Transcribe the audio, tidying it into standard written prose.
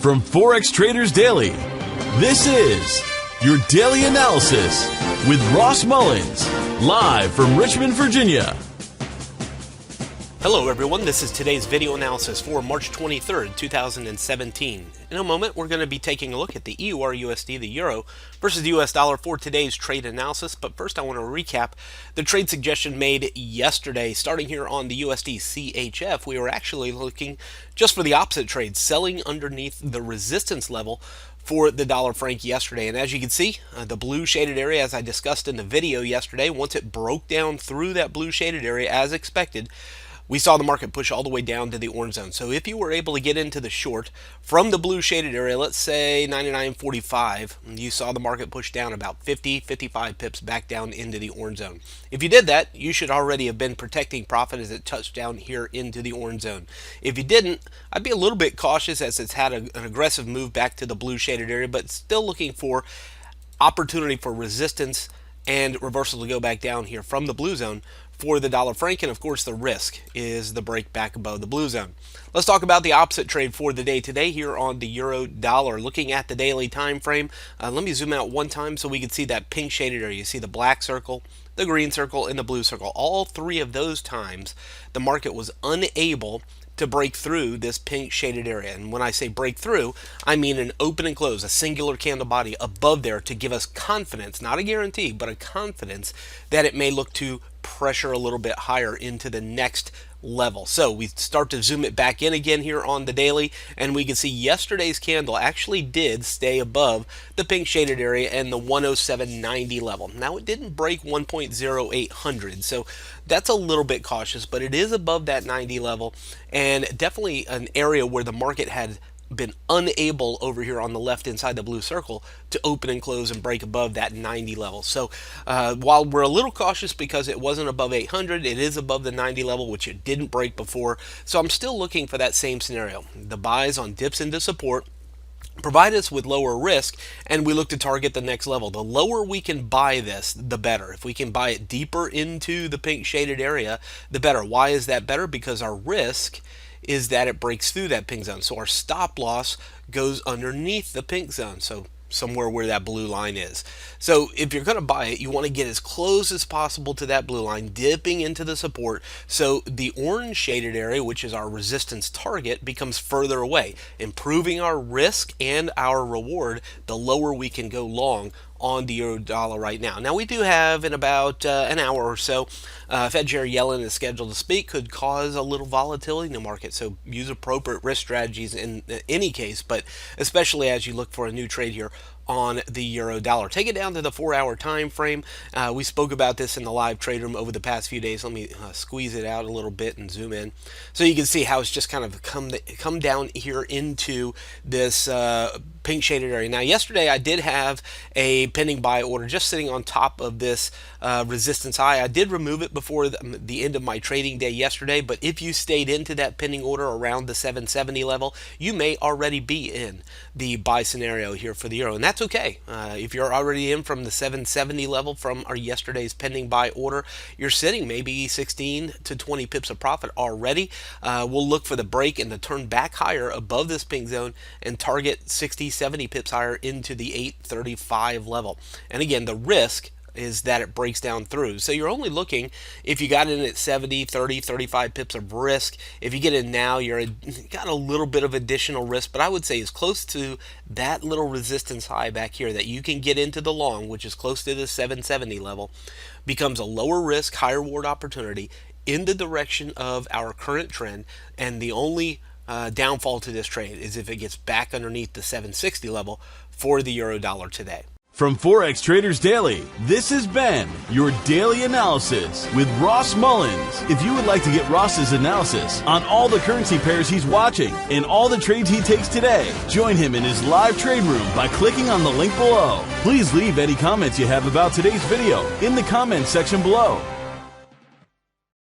From Forex Traders Daily, this is your daily analysis with Ross Mullins, live from Richmond, Virginia. Hello everyone, this is today's video analysis for March 23rd, 2017. In a moment, we're going to be taking a look at the EURUSD, the euro, versus the US dollar for today's trade analysis. But first, I want to recap the trade suggestion made yesterday. Starting here on the USD CHF, we were actually looking just for the opposite trade, selling underneath the resistance level for the dollar franc yesterday. And as you can see, the blue shaded area, as I discussed in the video yesterday, once it broke down through that blue shaded area as expected, we saw the market push all the way down to the orange zone. So if you were able to get into the short from the blue shaded area, let's say 99.45, you saw the market push down about 55 pips back down into the orange zone. If you did that, you should already have been protecting profit as it touched down here into the orange zone. If you didn't, I'd be a little bit cautious as it's had an aggressive move back to the blue shaded area, but still looking for opportunity for resistance and reversal to go back down here from the blue zone for the dollar franc. And of course, the risk is the break back above the blue zone. Let's talk about the opposite trade for the day today here on the euro dollar. Looking at the daily time frame, let me zoom out one time so we can see that pink shaded area. You see the black circle, the green circle, and the blue circle. All three of those times the market was unable to break through this pink shaded area. And when I say break through, I mean an open and close, a singular candle body above there to give us confidence, not a guarantee, but a confidence that it may look to pressure a little bit higher into the next level. So we start to zoom it back in again here on the daily, and we can see yesterday's candle actually did stay above the pink shaded area and the 107.90 level. Now it didn't break 1.0800, so that's a little bit cautious, but it is above that 90 level, and definitely an area where the market had been unable over here on the left inside the blue circle to open and close and break above that 90 level. So while we're a little cautious because it wasn't above 800, it is above the 90 level, which it didn't break before. So I'm still looking for that same scenario. The buys on dips into support provide us with lower risk, and we look to target the next level. The lower we can buy this, the better. If we can buy it deeper into the pink shaded area, the better. Why is that better? Because our risk is that it breaks through that pink zone. So our stop loss goes underneath the pink zone, so somewhere where that blue line is. So if you're going to buy it, you want to get as close as possible to that blue line, dipping into the support, so the orange shaded area, which is our resistance target, becomes further away, improving our risk and our reward the lower we can go long on the euro dollar right now. Now we do have in about an hour or so, Fed Chair Yellen is scheduled to speak, could cause a little volatility in the market. So use appropriate risk strategies in any case, but especially as you look for a new trade here on the euro dollar. Take it down to the 4-hour time frame. We spoke about this in the live trade room over the past few days. Let me squeeze it out a little bit and zoom in so you can see how it's just kind of come down here into this pink shaded area. Now yesterday I did have a pending buy order just sitting on top of this resistance high. I did remove it before the end of my trading day yesterday, but if you stayed into that pending order around the 770 level, you may already be in the buy scenario here for the euro, and that's okay. If you're already in from the 770 level from our yesterday's pending buy order, you're sitting maybe 16 to 20 pips of profit already. We'll look for the break and the turn back higher above this pink zone and target 60-70 pips higher into the 835 level. And again, the risk is that it breaks down through. So you're only looking, if you got in at 70, 30, 35 pips of risk. If you get in now, you're got a little bit of additional risk, but I would say as close to that little resistance high back here that you can get into the long, which is close to the 770 level, becomes a lower risk, higher reward opportunity in the direction of our current trend. And the only downfall to this trade is if it gets back underneath the 760 level for the euro dollar today. From Forex Traders Daily, this has been your daily analysis with Ross Mullins. If you would like to get Ross's analysis on all the currency pairs he's watching and all the trades he takes today, join him in his live trade room by clicking on the link below. Please leave any comments you have about today's video in the comments section below.